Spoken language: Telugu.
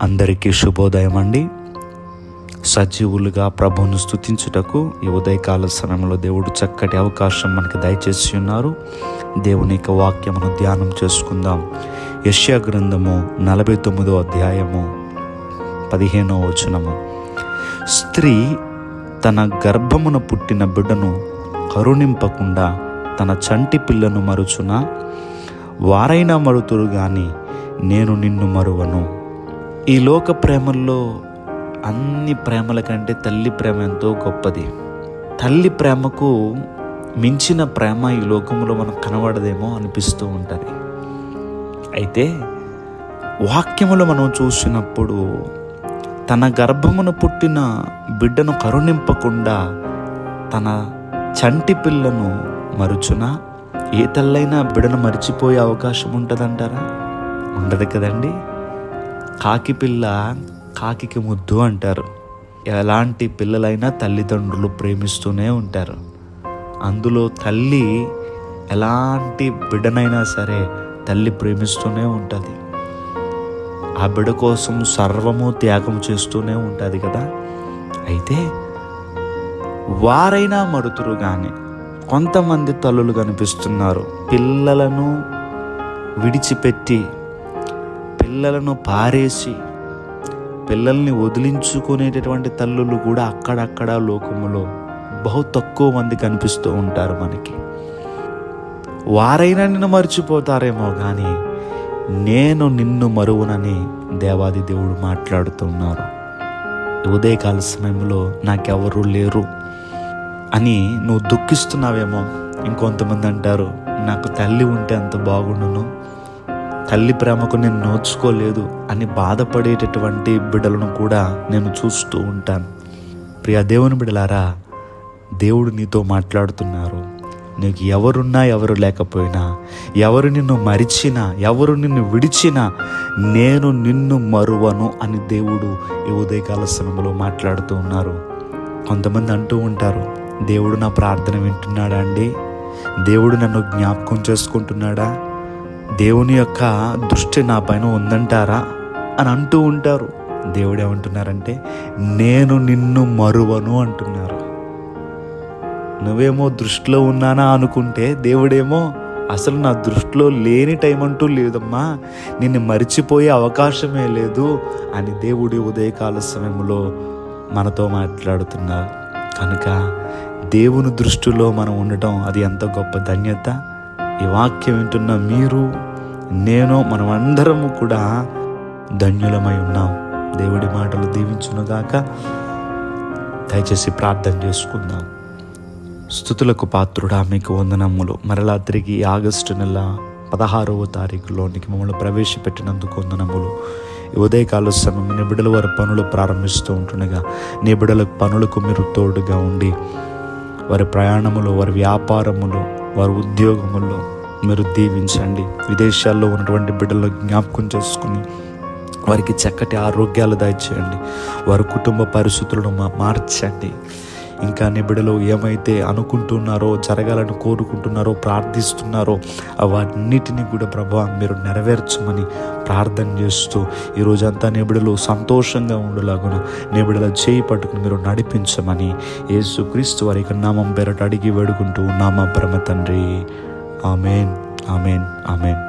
అందరికీ శుభోదయం అండి. సజీవులుగా ప్రభువును స్తుతించుటకు ఈ ఉదయకాల సమయంలో దేవుడు చక్కటి అవకాశం మనకు దయచేసి ఉన్నారు. దేవుని యొక్క వాక్యమును ధ్యానం చేసుకుందాం. యెషయా గ్రంథము 49వ అధ్యాయము 15వ వచనము. స్త్రీ తన గర్భమున పుట్టిన బిడ్డను కరుణింపకుండా తన చంటి పిల్లను మరుచునా? వారైనా మరుతురు గాని నేను నిన్ను మరువను. ఈ లోక ప్రేమల్లో అన్ని ప్రేమల కంటే తల్లి ప్రేమ ఎంతో గొప్పది. తల్లి ప్రేమకు మించిన ప్రేమ ఈ లోకంలో మనకు కనబడదేమో అనిపిస్తూ ఉంటుంది. అయితే వాక్యములో మనం చూసినప్పుడు తన గర్భమున పుట్టిన బిడ్డను కరుణింపకుండా తన చంటి పిల్లను మరుచునా? ఏ తల్లైనా బిడ్డను మరిచిపోయే అవకాశం ఉంటుందంటారా? ఉండదు కదండి. కాకి పిల్ల కాకికి ముద్దు అంటారు. ఎలాంటి పిల్లలైనా తల్లిదండ్రులు ప్రేమిస్తూనే ఉంటారు. అందులో తల్లి ఎలాంటి బిడ్డనైనా సరే తల్లి ప్రేమిస్తూనే ఉంటుంది. ఆ బిడ్డ కోసం సర్వము త్యాగం చేస్తూనే ఉంటుంది కదా. అయితే వారైనా మరుతురు కానీ కొంతమంది తల్లులు కనిపిస్తున్నారు. పిల్లలను విడిచిపెట్టి, పిల్లలను పారేసి, పిల్లల్ని వదిలించుకునేటటువంటి తల్లులు కూడా అక్కడక్కడ లోకములో బహు తక్కువ మంది కనిపిస్తూ ఉంటారు మనకి. వారైనా నిన్ను మర్చిపోతారేమో కానీ నేను నిన్ను మరువనని దేవాది దేవుడు మాట్లాడుతున్నారు. ఉదయకాల సమయంలో నాకెవరూ లేరు అని నువ్వు దుఃఖిస్తున్నావేమో. ఇంకొంతమంది అంటారు, నాకు తల్లి ఉంటే అంత బాగుండును, తల్లి ప్రేమకు నేను నోచుకోలేదు అని బాధపడేటటువంటి బిడ్డలను కూడా నేను చూస్తూ ఉంటాను. ప్రియ దేవుని బిడ్డలారా, దేవుడు నీతో మాట్లాడుతున్నారు. నీకు ఎవరున్నా ఎవరు లేకపోయినా, ఎవరు నిన్ను మరిచినా, ఎవరు నిన్ను విడిచినా నేను నిన్ను మరువను అని దేవుడు ఈ ఉదయకాల సమయంలో మాట్లాడుతూ ఉన్నారు. కొంతమంది అంటూ ఉంటారు, దేవుడు నా ప్రార్థన వింటున్నాడా అండి? దేవుడు నన్ను జ్ఞాపకం చేసుకుంటున్నాడా? దేవుని యొక్క దృష్టి నా పైన ఉందంటారా అని అంటూ ఉంటారు. దేవుడు ఏమంటున్నారంటే నేను నిన్ను మరువను అంటున్నారు. నువ్వేమో దృష్టిలో ఉన్నానా అనుకుంటే దేవుడేమో అసలు నా దృష్టిలో లేని టైం అంటూ లేదమ్మా, నిన్ను మరిచిపోయే అవకాశమే లేదు అని దేవుడి ఉదయకాల సమయంలో మనతో మాట్లాడుతున్నారు. కనుక దేవుని దృష్టిలో మనం ఉండటం అది ఎంత గొప్ప ధన్యత. ఈ వాక్యం వింటున్న మీరు, నేను, మనం అందరము కూడా ధన్యులమై ఉన్నాం. దేవుడి మాటలు దీవించునుగాక. దయచేసి ప్రార్థన చేసుకుందాం. స్తుతులకు పాత్రుడా మీకు వందనములు. మరలా తిరిగి ఆగస్టు నెల 16వ తారీఖులోనికి మమ్మల్ని ప్రవేశపెట్టినందుకు వందనములు. ఈ ఉదయకాల సమయం నీ బిడ్డల వారి పనులు ప్రారంభిస్తూ ఉంటుండగా నీ బిడ్డల పనులకు మీరు తోడుగా ఉండి వారి ప్రయాణములు, వారి వ్యాపారములు, వారి ఉద్యోగముల్లో మీరు దీవించండి. విదేశాల్లో ఉన్నటువంటి బిడ్డలను జ్ఞాపకం చేసుకుని వారికి చక్కటి ఆరోగ్యాలు దయచేయండి. వారి కుటుంబ పరిస్థితులను మార్చండి. ఇంకా నీ బిడ్డలు ఏమైతే అనుకుంటున్నారో, జరగాలని కోరుకుంటున్నారో, ప్రార్థిస్తున్నారో అవన్నిటినీ కూడా ప్రభువా మీరు నెరవేర్చమని ప్రార్థన చేస్తూ ఈ రోజంతా నీ బిడ్డలు సంతోషంగా ఉండేలాగున నీ బిడ్డల చేయి పట్టుకుని మీరు నడిపించమని యేసుక్రీస్తు వారి నామం పేరట అడిగి వేడుకుంటూ ఉన్నామా పరమ తండ్రి. Amen, amen, amen.